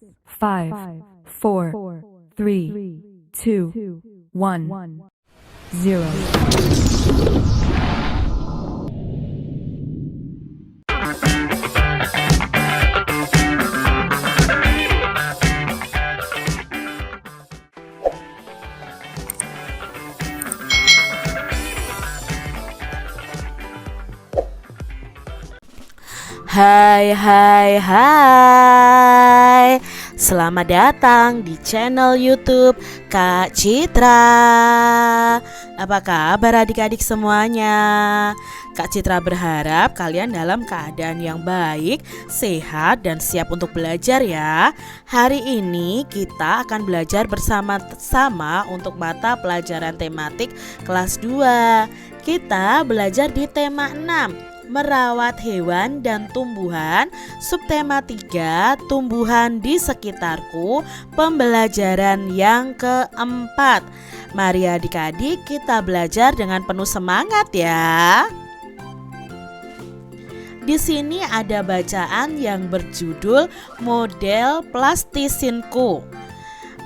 5, 4, 3, 2, 1, 0. Hai. Selamat datang di channel YouTube Kak Citra. Apa kabar adik-adik semuanya? Kak Citra berharap kalian dalam keadaan yang baik, sehat, dan siap untuk belajar ya. Hari ini kita akan belajar bersama-sama untuk mata pelajaran tematik kelas 2. Kita belajar di tema 6, merawat hewan dan tumbuhan. Subtema 3, tumbuhan di sekitarku, pembelajaran yang keempat. Mari adik-adik kita belajar dengan penuh semangat ya. Di sini ada bacaan yang berjudul model plastisinku.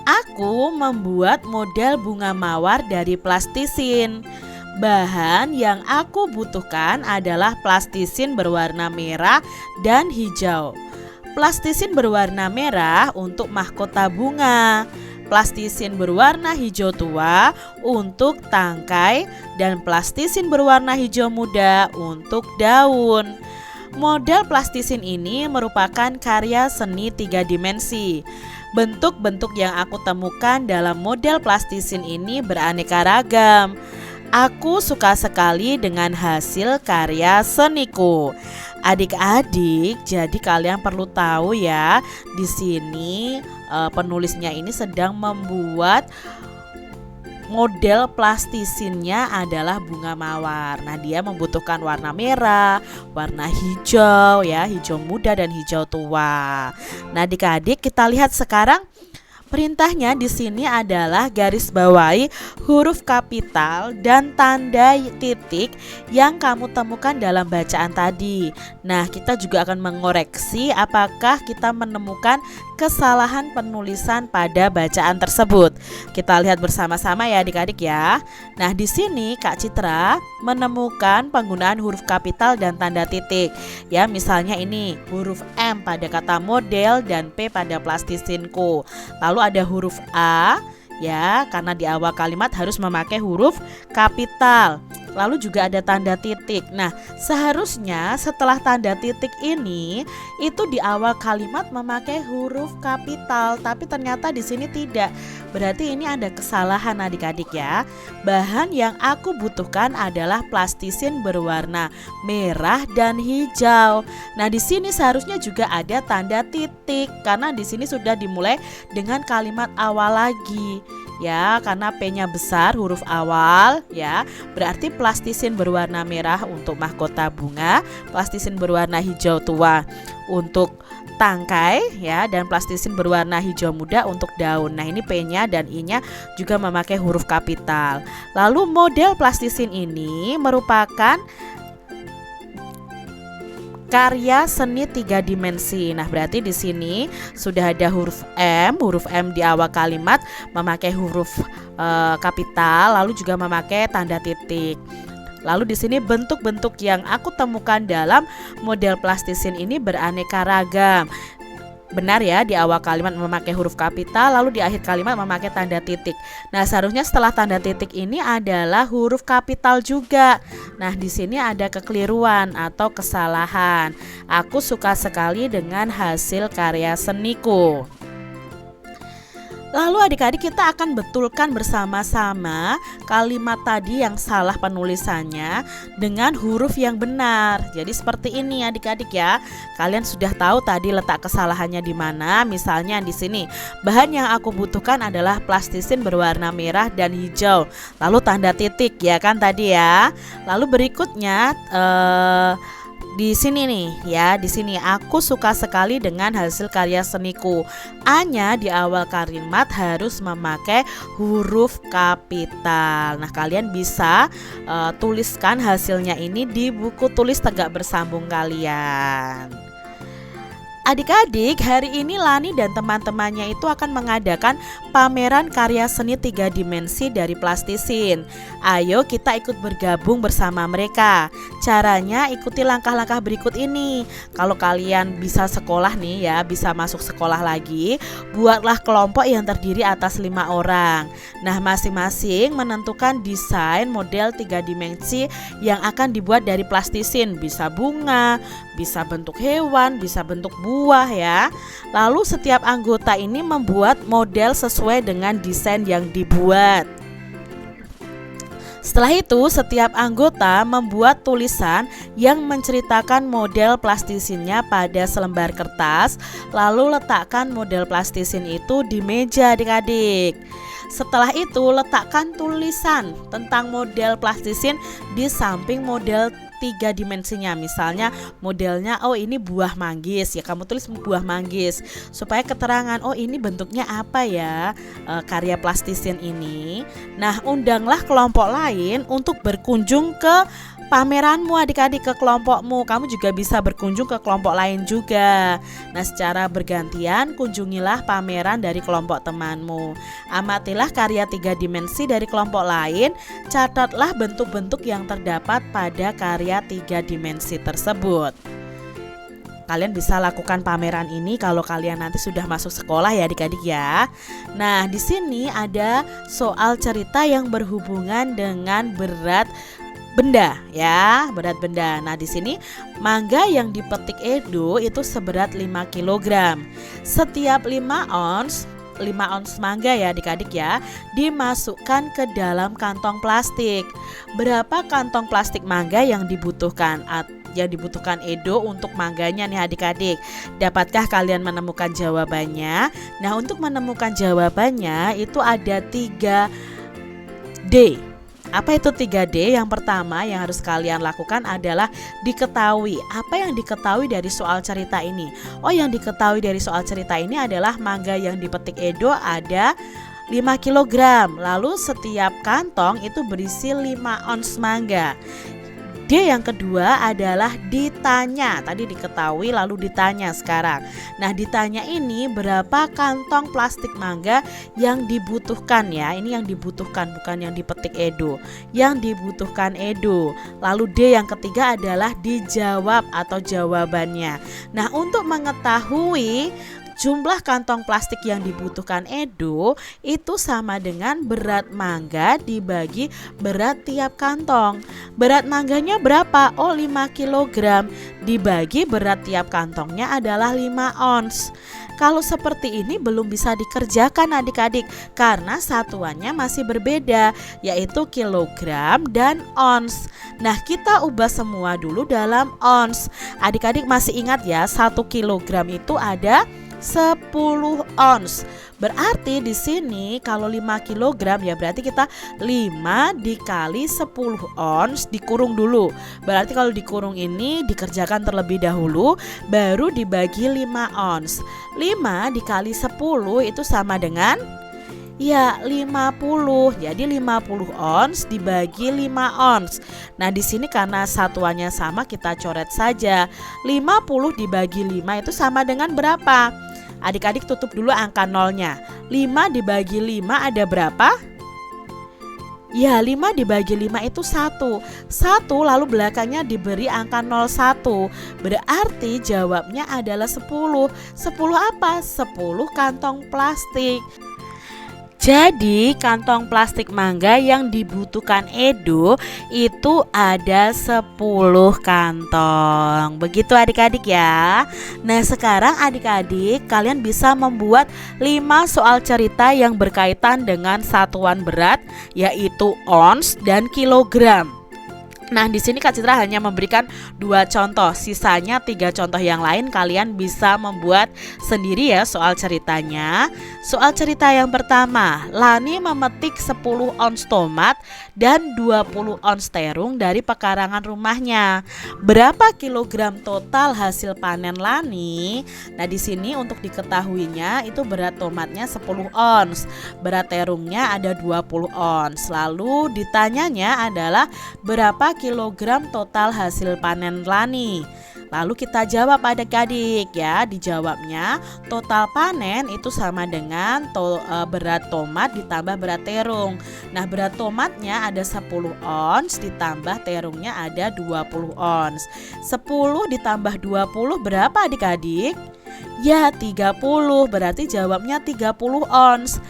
Aku membuat model bunga mawar dari plastisin. Bahan yang aku butuhkan adalah plastisin berwarna merah dan hijau. Plastisin berwarna merah untuk mahkota bunga, plastisin berwarna hijau tua untuk tangkai, dan plastisin berwarna hijau muda untuk daun. Model plastisin ini merupakan karya seni 3 dimensi. Bentuk-bentuk yang aku temukan dalam model plastisin ini beraneka ragam. Aku suka sekali dengan hasil karya seniku. Adik-adik, jadi kalian perlu tahu ya, di sini penulisnya ini sedang membuat model plastisinnya adalah bunga mawar. Nah, dia membutuhkan warna merah, warna hijau ya, hijau muda dan hijau tua. Nah, adik-adik kita lihat sekarang. Perintahnya di sini adalah garis bawahi huruf kapital dan tanda titik yang kamu temukan dalam bacaan tadi. Nah, kita juga akan mengoreksi apakah kita menemukan kesalahan penulisan pada bacaan tersebut. Kita lihat bersama-sama ya adik-adik ya. Nah, di sini Kak Citra menemukan penggunaan huruf kapital dan tanda titik. Ya, misalnya ini huruf M pada kata model dan P pada plastisinku. Lalu ada huruf A ya, karena di awal kalimat harus memakai huruf kapital. Lalu juga ada tanda titik. Nah, seharusnya setelah tanda titik ini itu di awal kalimat memakai huruf kapital, tapi ternyata di sini tidak. Berarti ini ada kesalahan adik-adik ya. Bahan yang aku butuhkan adalah plastisin berwarna merah dan hijau. Nah, di sini seharusnya juga ada tanda titik karena di sini sudah dimulai dengan kalimat awal lagi. Ya, karena P-nya besar huruf awal ya. Berarti plastisin berwarna merah untuk mahkota bunga, plastisin berwarna hijau tua untuk tangkai ya, dan plastisin berwarna hijau muda untuk daun. Nah, ini P-nya dan I-nya juga memakai huruf kapital. Lalu model plastisin ini merupakan karya seni 3 dimensi. Nah, berarti di sini sudah ada huruf M di awal kalimat memakai huruf kapital, lalu juga memakai tanda titik. Lalu di sini bentuk-bentuk yang aku temukan dalam model plastisin ini beraneka ragam. Benar ya, di awal kalimat memakai huruf kapital, lalu di akhir kalimat memakai tanda titik. Nah, seharusnya setelah tanda titik ini adalah huruf kapital juga. Nah, di sini ada kekeliruan atau kesalahan. Aku suka sekali dengan hasil karya seniku. Lalu adik-adik kita akan betulkan bersama-sama kalimat tadi yang salah penulisannya dengan huruf yang benar. Jadi seperti ini adik-adik ya. Kalian sudah tahu tadi letak kesalahannya di mana. Misalnya di sini, bahan yang aku butuhkan adalah plastisin berwarna merah dan hijau. Lalu tanda titik ya kan tadi ya. Lalu berikutnya di sini nih ya, di sini aku suka sekali dengan hasil karya seniku. A-nya di awal kalimat harus memakai huruf kapital. Nah, kalian bisa tuliskan hasilnya ini di buku tulis tegak bersambung kalian. Adik-adik, hari ini Lani dan teman-temannya itu akan mengadakan pameran karya seni 3 dimensi dari plastisin. Ayo kita ikut bergabung bersama mereka. Caranya ikuti langkah-langkah berikut ini. Kalau kalian bisa sekolah nih ya, bisa masuk sekolah lagi, buatlah kelompok yang terdiri atas 5 orang. Nah, masing-masing menentukan desain model 3 dimensi yang akan dibuat dari plastisin. Bisa bunga, bisa bentuk hewan, bisa bentuk buah ya. Lalu setiap anggota ini membuat model sesuai dengan desain yang dibuat. Setelah itu, setiap anggota membuat tulisan yang menceritakan model plastisinnya pada selembar kertas. Lalu letakkan model plastisin itu di meja adik-adik. Setelah itu, letakkan tulisan tentang model plastisin di samping model 3 dimensinya. Misalnya modelnya, oh ini buah manggis, ya kamu tulis buah manggis supaya keterangan, oh ini bentuknya apa ya karya plastisin ini. Nah, undanglah kelompok lain untuk berkunjung ke pameranmu adik-adik, ke kelompokmu. Kamu juga bisa berkunjung ke kelompok lain juga. Nah, secara bergantian kunjungilah pameran dari kelompok temanmu. Amatilah karya 3 dimensi dari kelompok lain. Catatlah bentuk-bentuk yang terdapat pada karya 3 dimensi tersebut. Kalian bisa lakukan pameran ini kalau kalian nanti sudah masuk sekolah ya adik-adik ya. Nah, di sini ada soal cerita yang berhubungan dengan berat benda ya, berat benda. Nah, di sini mangga yang dipetik Edo itu seberat 5 kg. Setiap 5 ons mangga ya adik-adik ya, dimasukkan ke dalam kantong plastik. Berapa kantong plastik mangga yang dibutuhkan Edo untuk mangganya nih adik-adik? Dapatkah kalian menemukan jawabannya? Nah, untuk menemukan jawabannya itu ada 3D. Apa itu 3D? Yang pertama yang harus kalian lakukan adalah diketahui. Apa yang diketahui dari soal cerita ini? Oh, yang diketahui dari soal cerita ini adalah mangga yang dipetik Edo ada 5 kg. Lalu setiap kantong itu berisi 5 ons mangga. D yang kedua adalah ditanya. Tadi diketahui lalu ditanya sekarang. Nah, ditanya ini berapa kantong plastik mangga yang dibutuhkan ya. Ini yang dibutuhkan, bukan yang dipetik Edo. Yang dibutuhkan Edo. Lalu D yang ketiga adalah dijawab atau jawabannya. Nah, untuk mengetahui jumlah kantong plastik yang dibutuhkan Edo itu sama dengan berat mangga dibagi berat tiap kantong. Berat mangganya berapa? Oh, 5 kg dibagi berat tiap kantongnya adalah 5 ons. Kalau seperti ini belum bisa dikerjakan adik-adik karena satuannya masih berbeda, yaitu kilogram dan ons. Nah, kita ubah semua dulu dalam ons. Adik-adik masih ingat ya, 1 kilogram itu ada 10 ons. Berarti di sini kalau 5 kg ya berarti kita 5 dikali 10 ons dikurung dulu. Berarti kalau dikurung ini dikerjakan terlebih dahulu baru dibagi 5 ons. 5 dikali 10 itu sama dengan ya 50. Jadi 50 ons dibagi 5 ons. Nah, di sini karena satuannya sama kita coret saja. 50 dibagi 5 itu sama dengan berapa? Adik-adik tutup dulu angka nolnya. 5 dibagi 5 ada berapa? Ya, 5 dibagi 5 itu 1. 1 lalu belakangnya diberi angka 01. Berarti jawabnya adalah 10. 10 apa? 10 kantong plastik. Jadi kantong plastik mangga yang dibutuhkan Edo itu ada 10 kantong. Begitu adik-adik ya. Nah, sekarang adik-adik kalian bisa membuat 5 soal cerita yang berkaitan dengan satuan berat, yaitu ons dan kilogram. Nah, di sini Kak Citra hanya memberikan 2 contoh, sisanya 3 contoh yang lain kalian bisa membuat sendiri ya soal ceritanya. Soal cerita yang pertama, Lani memetik 10 ons tomat dan 20 ons terung dari pekarangan rumahnya. Berapa kilogram total hasil panen Lani? Nah, di sini untuk diketahuinya itu berat tomatnya 10 ons, berat terungnya ada 20 ons. Lalu ditanyanya adalah berapa kilogram total hasil panen Lani? Lalu kita jawab adik-adik ya. Dijawabnya total panen itu sama dengan berat tomat ditambah berat terung. Nah, berat tomatnya ada 10 ons ditambah terungnya ada 20 ons. 10 ditambah 20 berapa adik-adik? Ya, 30. Berarti jawabnya 30 ons.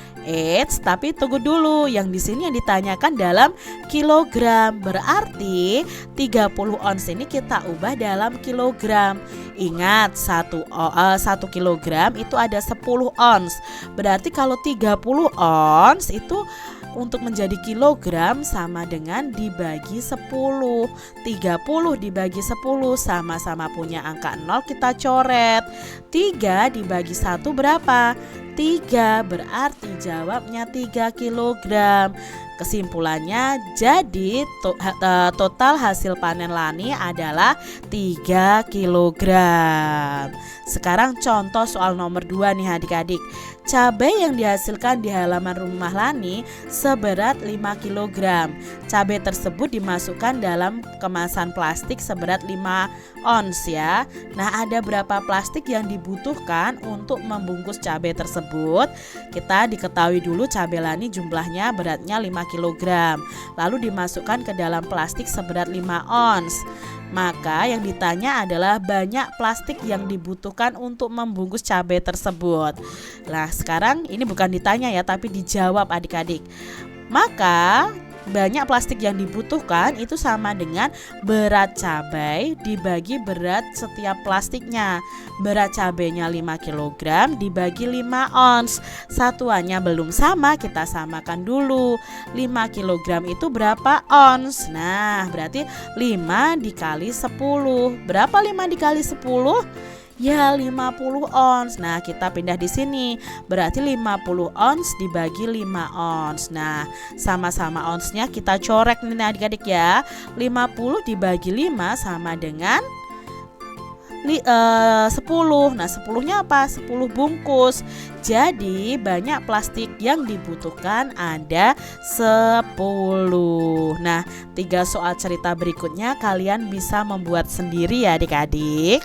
Tapi tunggu dulu. Yang di sini yang ditanyakan dalam kilogram. Berarti 30 ons ini kita ubah dalam kilogram. Ingat, 1 kilogram itu ada 10 ons. Berarti kalau 30 ons itu untuk menjadi kilogram sama dengan dibagi 10. 30 dibagi 10 sama-sama punya angka 0, kita coret. 3 dibagi 1 berapa? 3, berarti jawabnya 3 kilogram. Kesimpulannya jadi total hasil panen Lani adalah 3 kilogram. Sekarang contoh soal nomor 2 nih adik-adik. Cabai yang dihasilkan di halaman rumah Lani seberat 5 kg. Cabai tersebut dimasukkan dalam kemasan plastik seberat 5 ons ya. Nah, ada berapa plastik yang dibutuhkan untuk membungkus cabai tersebut? Kita diketahui dulu cabai Lani jumlahnya beratnya 5 kg. Lalu dimasukkan ke dalam plastik seberat 5 ons. Maka yang ditanya adalah banyak plastik yang dibutuhkan untuk membungkus cabai tersebut. Nah, sekarang ini bukan ditanya ya, tapi dijawab adik-adik. Maka banyak plastik yang dibutuhkan itu sama dengan berat cabai dibagi berat setiap plastiknya. Berat cabainya 5 kg dibagi 5 ons. Satuannya belum sama, kita samakan dulu. 5 kg itu berapa ons? Nah, berarti 5 dikali 10. Berapa 5 dikali 10? Ya, 50 ons. Nah, kita pindah di sini. Berarti 50 ons dibagi 5 ons. Nah, sama-sama onsnya kita corek nih adik-adik ya. 50 dibagi 5 sama dengan 10. Nah, 10-nya apa? 10 bungkus. Jadi banyak plastik yang dibutuhkan ada 10. Nah, 3 soal cerita berikutnya kalian bisa membuat sendiri ya adik-adik.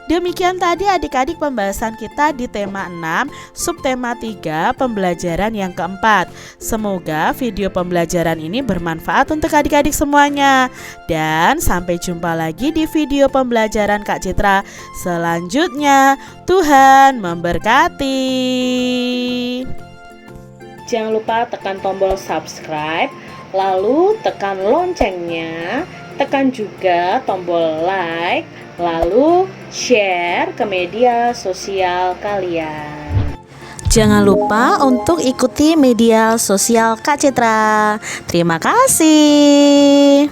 Demikian tadi adik-adik pembahasan kita di tema 6, subtema 3, pembelajaran yang keempat. Semoga video pembelajaran ini bermanfaat untuk adik-adik semuanya. Dan sampai jumpa lagi di video pembelajaran Kak Citra selanjutnya. Tuhan memberkati. Jangan lupa tekan tombol subscribe, lalu tekan loncengnya, tekan juga tombol like, lalu share ke media sosial kalian. Jangan lupa untuk ikuti media sosial Kak Citra. Terima kasih.